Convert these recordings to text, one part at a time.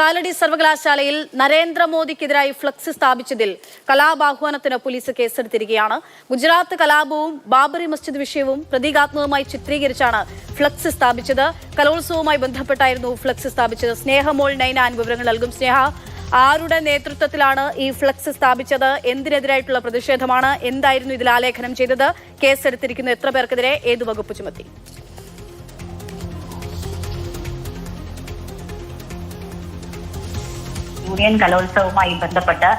കാലടി സർവകലാശാലയിൽ നരേന്ദ്രമോദിക്കെതിരായി flux സ്ഥാപിച്ചതിൽ കലാപാഹ്വാനത്തിന് police കേസെടുത്തിരിക്കുകയാണ്. Gujarat കലാപവും Babri Masjid വിഷയവും പ്രതീകാത്മകമായി ചിത്രീകരിച്ചാണ് ഫ്ലക്സ് സ്ഥാപിച്ചത്. കലോത്സവവുമായി ബന്ധപ്പെട്ടായിരുന്നു ഫ്ലക്സ് സ്ഥാപിച്ചത്. സ്നേഹമോൾ നൈനാൻ വിവരങ്ങൾ നൽകും. സ്നേഹ, ആരുടെ നേതൃത്വത്തിലാണ് ഈ ഫ്ലക്സ് സ്ഥാപിച്ചത്? എന്തിനെതിരായിട്ടുള്ള പ്രതിഷേധമാണ്? എന്തായിരുന്നു ഇതിൽ ആലേഖനം ചെയ്തത്? കേസെടുത്തിരിക്കുന്ന എത്ര പേർക്കെതിരെ? ഏത് വകുപ്പ് ചുമത്തി? യൂണിയൻ കലോത്സവവുമായി ബന്ധപ്പെട്ട്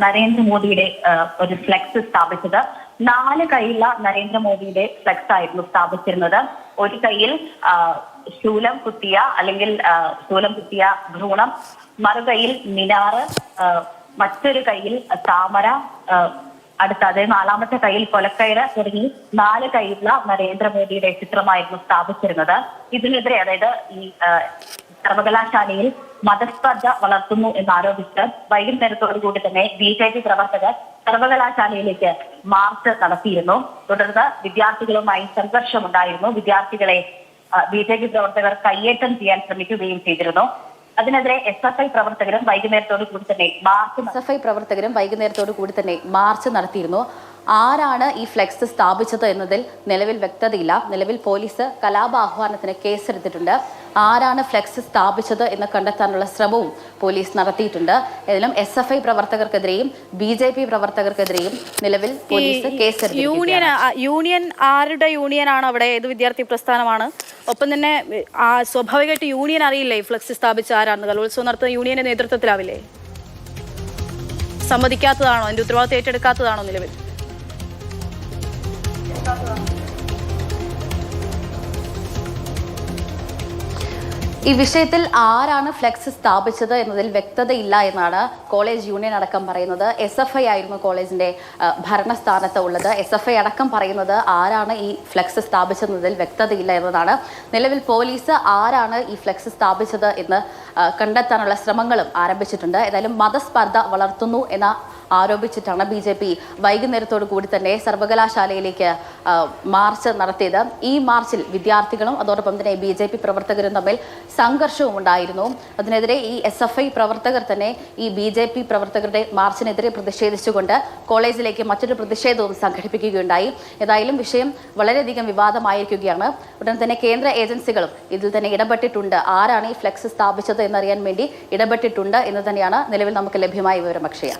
നരേന്ദ്രമോദിയുടെ ഒരു ഫ്ലെക്സ് സ്ഥാപിച്ചത് 4 കൈയുള്ള നരേന്ദ്രമോദിയുടെ ഫ്ലെക്സ് ആയിരുന്നു സ്ഥാപിച്ചിരുന്നത്. ഒരു കൈയിൽ ശൂലം കുത്തിയ അല്ലെങ്കിൽ ശൂലം കുത്തിയ ഭ്രൂണം, മറുകൈയിൽ മിനാറ്, മറ്റൊരു കൈയിൽ താമര, അടുത്ത 4ാമത്തെ കൈയിൽ കൊലക്കയറ് തുടങ്ങി 4 കൈയുള്ള നരേന്ദ്രമോദിയുടെ ചിത്രമായിരുന്നു സ്ഥാപിച്ചിരുന്നത്. ഇതിനെതിരെ, അതായത് ഈ സർവകലാശാലയിൽ മതസ്പർദ്ധ വളർത്തുന്നു എന്നാരോപിച്ച് വൈകുന്നേരത്തോടുകൂടി തന്നെ BJP പ്രവർത്തകർ സർവകലാശാലയിലേക്ക് മാർച്ച് നടത്തിയിരുന്നു. തുടർന്ന് വിദ്യാർത്ഥികളുമായി സംഘർഷമുണ്ടായിരുന്നു. വിദ്യാർത്ഥികളെ BJP പ്രവർത്തകർ കയ്യേറ്റം ചെയ്യാൻ ശ്രമിക്കുകയും ചെയ്തിരുന്നു. അതിനെതിരെ SFI പ്രവർത്തകരും വൈകുന്നേരത്തോടു കൂടി തന്നെ മാർച്ച് നടത്തിയിരുന്നു. ആരാണ് ഈ ഫ്ലെക്സ് സ്ഥാപിച്ചത് എന്നതിൽ നിലവിൽ വ്യക്തതയില്ല. നിലവിൽ പോലീസ് കലാപാഹ്വാനത്തിന് കേസെടുത്തിട്ടുണ്ട്. ആരാണ് ഫ്ലെക്സ് സ്ഥാപിച്ചത് എന്ന് കണ്ടെത്താനുള്ള ശ്രമവും പോലീസ് നടത്തിയിട്ടുണ്ട്. ഏതായാലും SFI പ്രവർത്തകർക്കെതിരെയും BJP പ്രവർത്തകർക്കെതിരെയും നിലവിൽ പോലീസ് കേസെടുത്തു. യൂണിയൻ ആരുടെ യൂണിയനാണ് അവിടെ? ഏത് വിദ്യാർത്ഥി പ്രസ്ഥാനമാണ്? ഒപ്പം തന്നെ സ്വാഭാവികമായിട്ട് യൂണിയൻ അറിയില്ലേ ഈ ഫ്ലെക്സ് സ്ഥാപിച്ച ആരാണെന്ന്? കലോത്സവം നടത്തുന്ന യൂണിയന്റെ നേതൃത്വത്തിലാവില്ലേ? സമ്മതിക്കാത്തതാണോ? അതിന്റെ ഉത്തരവാദിത്തം ഏറ്റെടുക്കാത്തതാണോ നിലവിൽ? ഈ വിഷയത്തിൽ ആരാണ് ഫ്ലെക്സ് സ്ഥാപിച്ചത് എന്നതിൽ വ്യക്തതയില്ല എന്നാണ് കോളേജ് യൂണിയൻ അടക്കം പറയുന്നത്. SFI ആയിരുന്നു കോളേജിന്റെ ഭരണസ്ഥാനത്ത് ഉള്ളത്. SFI അടക്കം പറയുന്നത് ആരാണ് ഈ ഫ്ലെക്സ് സ്ഥാപിച്ചതെന്നതിൽ വ്യക്തതയില്ല എന്നതാണ്. നിലവിൽ പോലീസ് ആരാണ് ഈ ഫ്ലെക്സ് സ്ഥാപിച്ചത് എന്ന് കണ്ടെത്താനുള്ള ശ്രമങ്ങളും ആരംഭിച്ചിട്ടുണ്ട്. ഏതായാലും മതസ്പർദ്ധ വളർത്തുന്നു എന്ന ആരോപിച്ചിട്ടാണ് BJP വൈകുന്നേരത്തോടു കൂടി തന്നെ സർവകലാശാലയിലേക്ക് മാർച്ച് നടത്തിയത്. ഈ മാർച്ചിൽ വിദ്യാർത്ഥികളും അതോടൊപ്പം തന്നെ BJP പ്രവർത്തകരും തമ്മിൽ സംഘർഷവും ഉണ്ടായിരുന്നു. അതിനെതിരെ ഈ SFI പ്രവർത്തകർ തന്നെ ഈ BJP പ്രവർത്തകരുടെ മാർച്ചിനെതിരെ പ്രതിഷേധിച്ചുകൊണ്ട് കോളേജിലേക്ക് മറ്റൊരു പ്രതിഷേധവും സംഘടിപ്പിക്കുകയുണ്ടായി. ഏതായാലും വിഷയം വളരെയധികം വിവാദമായിരിക്കുകയാണ്. ഉടൻ തന്നെ കേന്ദ്ര ഏജൻസികളും ഇതിൽ തന്നെ ഇടപെട്ടിട്ടുണ്ട്. ആരാണ് ഈ ഫ്ലെക്സ് സ്ഥാപിച്ചത് എന്നറിയാൻ വേണ്ടി ഇടപെട്ടിട്ടുണ്ട് എന്ന് തന്നെയാണ് നിലവിൽ നമുക്ക് ലഭ്യമായ വിവരം. അക്ഷയ.